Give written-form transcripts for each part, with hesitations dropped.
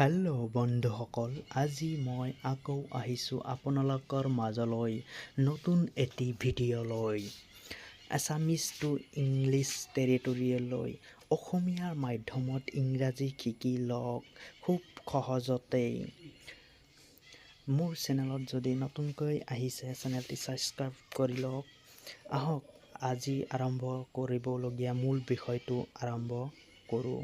Hello' বন্ধুসকল, আজি মই আকৌ আহিছোঁ আপোনালোকৰ মাজলৈ নতুন এটি ভিডিঅ' লৈ। আছামিজ টু ইংলিছ টেৰিটৰিয়েললৈ অসমীয়াৰ মাধ্যমত ইংৰাজী শিকি লওক খুব সহজতেই। মোৰ চেনেলত যদি নতুনকৈ আহিছে চেনেলটি ছাবস্ক্ৰাইব কৰি লওক। আহক আজি আৰম্ভ কৰিবলগীয়া মূল বিষয়টো আৰম্ভ কৰোঁ।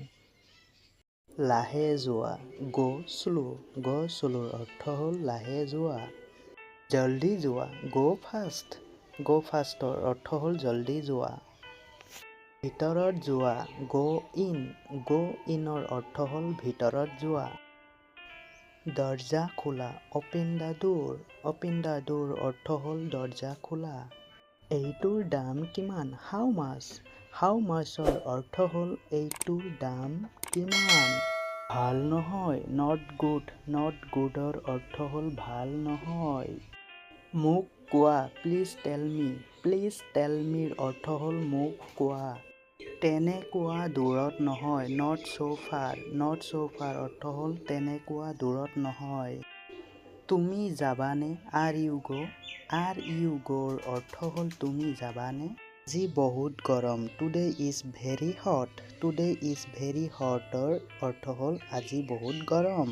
লাহে যোৱা, গ' শ্ল'। গ' শ্ল'ৰ অৰ্থ হ'ল লাহে যোৱা। জল্দি যোৱা, গ' ফাষ্ট। গ' ফাষ্টৰ অৰ্থ হ'ল জল্দি যোৱা। ভিতৰত যোৱা, গ' ইন। গ' ইনৰ অৰ্থ হ'ল ভিতৰত যোৱা। দৰ্জা খোলা, অপেন দ্য ডোৰ। অপেন দ্য ডোৰ অৰ্থ হ'ল দৰ্জা খোলা। এইটোৰ দাম কিমান, হাউ মাছ। হাউ মাছৰ অৰ্থ হ'ল এইটোৰ দাম কিমান। ভাল নহয়, নট গুড। নট গুডৰ অৰ্থ হ'ল ভাল নহয়। মোক কোৱা, please tell me. Please tell মিৰ অৰ্থ হ'ল মোক কোৱা। তেনেকুৱা দূৰত নহয়, নট ছ' ফাৰ। নট ছ' ফাৰ অৰ্থ হ'ল তেনেকুৱা দূৰত নহয়। তুমি যাবানে, are you go'. Are you গ'ৰ অৰ্থ হ'ল তুমি যাবানে। আজি বহুত গৰম, today is very hot. Today is very হটৰ অৰ্থ হ'ল আজি বহুত গৰম।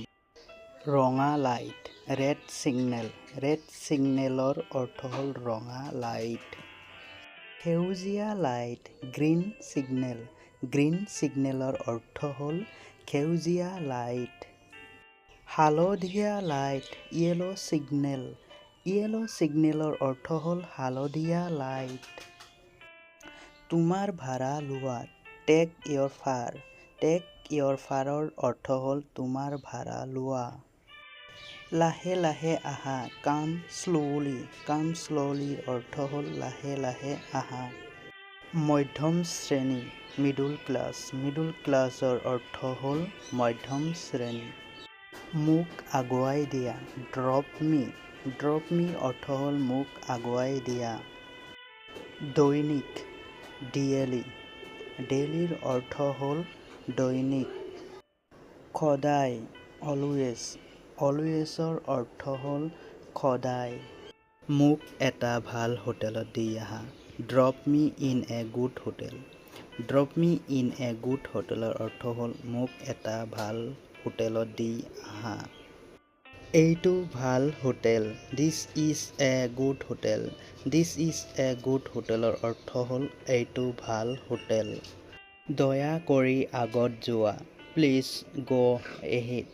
ৰঙা লাইট, ৰেড ছিগনেল। ৰেড ছিগনেলৰ অৰ্থ হ'ল ৰঙা লাইট। সেউজীয়া লাইট, গ্ৰীণ ছিগনেল। গ্ৰীণ ছিগনেলৰ অৰ্থ হ'ল সেউজীয়া লাইট। হালধীয়া লাইট, য়েলো ছিগনেল। য়েলো ছিগনেলৰ অৰ্থ হ'ল হালধীয়া লাইট। তোমাৰ ভাড়া লোৱা, টেক ইয়ৰ ফাৰ। টেক ইয়ৰ ফাৰৰ অৰ্থ হ'ল তোমাৰ ভাড়া লোৱা। লাহে লাহে আহা, কাম শ্ল'লি। কাম শ্ল'লিৰ অৰ্থ হ'ল লাহে লাহে আহা। মধ্যম শ্ৰেণী, মিডল ক্লাছ। মিডল ক্লাছৰ অৰ্থ হ'ল মধ্যম শ্ৰেণী। মোক আগুৱাই দিয়া, ড্ৰপ মি। ড্ৰপ মিৰ অৰ্থ হ'ল মোক আগুৱাই দিয়া। দৈনিক, ডেইলি। ডেইলিৰ অৰ্থ হ'ল দৈনিক। সদায়, অলৱেজ। অলৱেজৰ অৰ্থ হ'ল সদায়। মোক এটা ভাল হোটেলত দি আহা, drop me in a good hotel. Drop me in a good হোটেলৰ অৰ্থ হ'ল মোক এটা ভাল হোটেলত দি আহা। এইটো ভাল hotel, this is a good hotel. This is a good হোটেলৰ অৰ্থ হ'ল এইটো ভাল হোটেল। দয়া কৰি আগত যোৱা, প্লিজ গ' এহেড।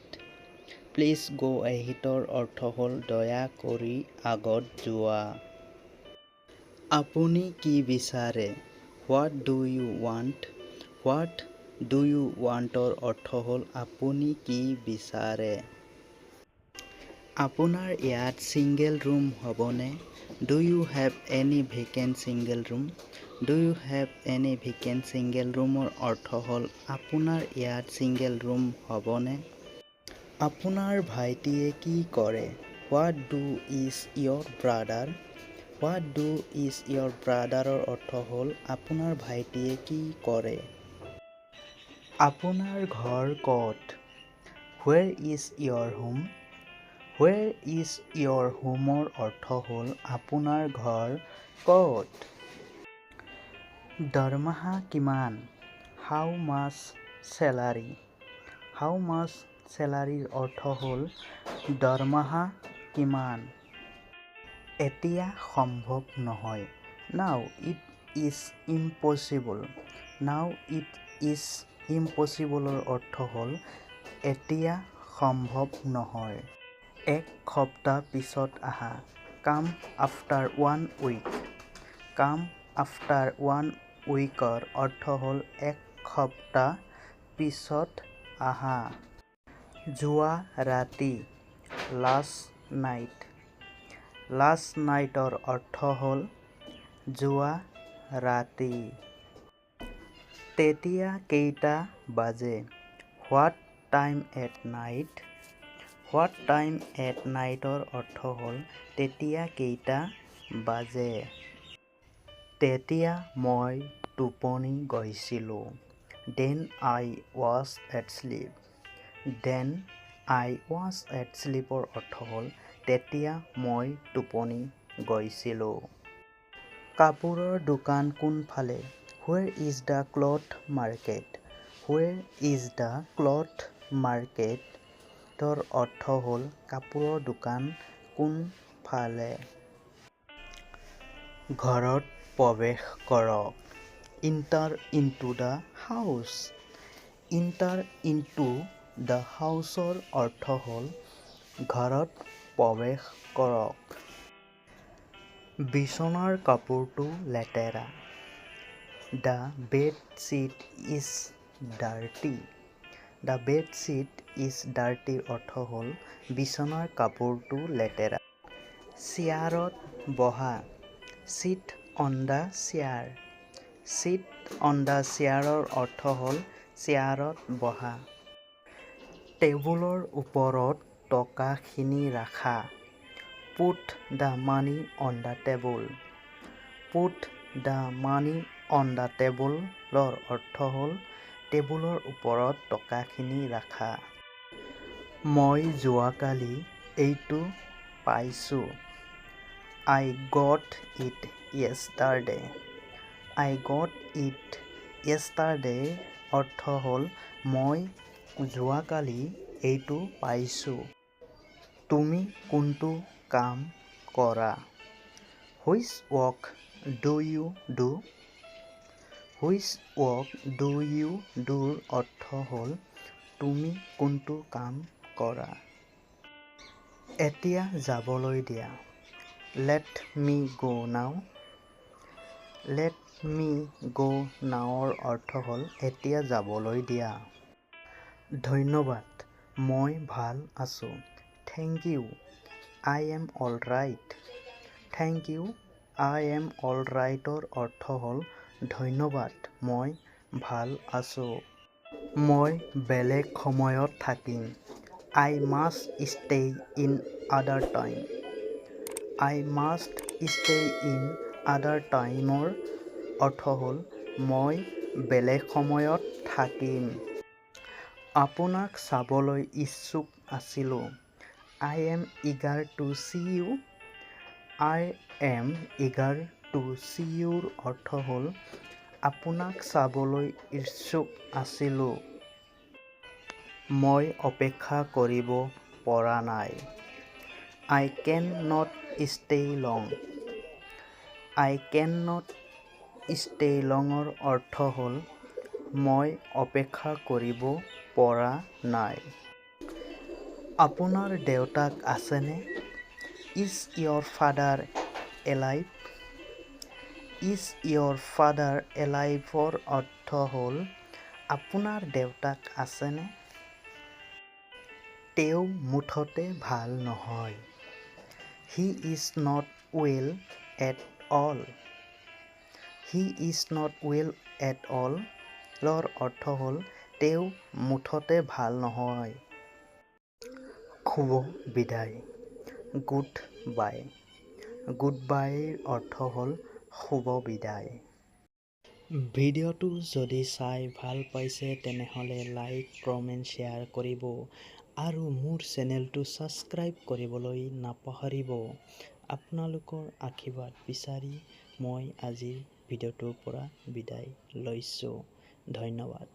প্লিজ গ' এহেডৰ অৰ্থ হ'ল দয়া কৰি আগত যোৱা। আপুনি কি বিচাৰে, what do you want. What do you ৱান্টৰ অৰ্থ হ'ল আপুনি কি বিচাৰে। আপোনাৰ ইয়াত ছিংগল ৰুম হ'বনে। Do you have any vacant single room. Do you have any vacant single ৰুমৰ অৰ্থ হ'ল আপোনাৰ ইয়াত ছিংগল ৰুম হ'বনে। আপোনাৰ ভাইটিয়ে কি কৰে, what do is your brother. What do is your ব্ৰাদাৰৰ অৰ্থ হ'ল আপোনাৰ ভাইটিয়ে কি কৰে। আপোনাৰ ঘৰ ক'ত, where is your home. Where is your হোমৰ অৰ্থ হ'ল আপোনাৰ ঘৰ ক'ত। দৰমহা কিমান, how much salary. How much চেলাৰীৰ অৰ্থ হ'ল দৰমহা কিমান। এতিয়া সম্ভৱ নহয়, নাও ইট ইজ ইম্পচিবল। নাও ইট ইজ ইম্পচিবলৰ অৰ্থ হ'ল এতিয়া সম্ভৱ নহয়। এক সপ্তাহ পিছত আহা, কাম আফটাৰ ওৱান উইক। কাম আফটাৰ ওৱান উইকৰ অৰ্থ হ'ল এক সপ্তাহ পিছত আহা। যোৱা ৰাতি, লাষ্ট নাইট। লাষ্ট নাইটৰ অৰ্থ হ'ল যোৱা ৰাতি। তেতিয়া কেইটা বাজে, what time at night. What time at নাইটৰ অৰ্থ হ'ল তেতিয়া কেইটা বাজে। তেতিয়া মই টোপনি গৈছিলোঁ, then I was asleep. Then I was at sleepৰ অৰ্থ হ'ল তেতিয়া মই টোপনি গৈছিলোঁ। কাপোৰৰ দোকান কোনফালে? Where is the cloth market? Where is the cloth market? ৰ অৰ্থ হ'ল কাপোৰৰ দোকান কোনফালে। ঘৰত প্ৰৱেশ কৰক। Enter into the house. Enter into the house ৰ অৰ্থ হ'ল ঘৰত প্ৰৱেশ কৰক। বিছনাৰ কাপোৰটো লেতেৰা। The bed sheet is dirty. The bed sheet is dirty অৰ্থ হ'ল বিছনাৰ কাপোৰটো লেতেৰা। চেয়াৰত বহা। Sit on the chair. Sit on the chair ৰ অৰ্থ হ'ল চেয়াৰত বহা। টেবুলৰ ওপৰত টকাখিনি ৰাখা। Put the money on the table. Put the money on the table ৰ অৰ্থ হ'ল টেবুলৰ ওপৰত টকাখিনি ৰাখা। মই যোৱাকালি এইটো পাইছোঁ। I got it yesterday. I got it yesterday অৰ্থ হ'ল মই যোৱাকালি এইটো পাইছোঁ। তুমি কোনটো কাম কৰা? Which work do you do? Which work do you do ৰ অৰ্থ হ'ল তুমি কোনটো কাম কৰা। এতিয়া যাবলৈ দিয়া। Let me go now. Let me go now ৰ অৰ্থ হ'ল এতিয়া যাবলৈ দিয়া। ধন্যবাদ মই ভাল আছোঁ। Thank you. I am all right. Thank you. I am all right ৰ অৰ্থ হ'ল ধন্যবাদ মই ভাল আছোঁ। মই বেলেগ সময়ত থাকিম। I must stay in other time. I must stay in other time ৰ অৰ্থ হ'ল মই বেলেগ সময়ত থাকিম। আপোনাক চাবলৈ ইচ্ছুক আছিলোঁ। I am eager to see you. I am eager to see you ৰ অৰ্থ হ'ল আপোনাক চাবলৈ ইচ্ছুক আছিলোঁ। মই অপেক্ষা কৰিব পৰা নাই। I cannot stay long. I cannot stay long ৰ অৰ্থ হ'ল মই অপেক্ষা কৰিব পৰা নাই। আপোনাৰ দেউতাক আছেনে? Is your father alive? Is your father alive ৰ অৰ্থ হ'ল আপোনাৰ দেউতাক আছেনে? তেওঁ মুঠতে ভাল নহয়। He is not well at all. He is not well at all ৰ অৰ্থ হ'ল তেওঁ মুঠতে ভাল নহয়। শুভ বিদায়। Good bye. Good bye ৰ অৰ্থ হ'ল শুভ বিদায়। ভিডিঅ'টো যদি চাই ভাল পাইছে তেনেহ'লে লাইক কমেণ্ট শ্বেয়াৰ কৰিব আৰু মোৰ চেনেলটো ছাবস্ক্ৰাইব কৰিবলৈ নাপাহৰিব। আপোনালোকৰ আশীৰ্বাদ বিচাৰি মই আজিৰ ভিডিঅ'টোৰ পৰা বিদায় লৈছোঁ। ধন্যবাদ।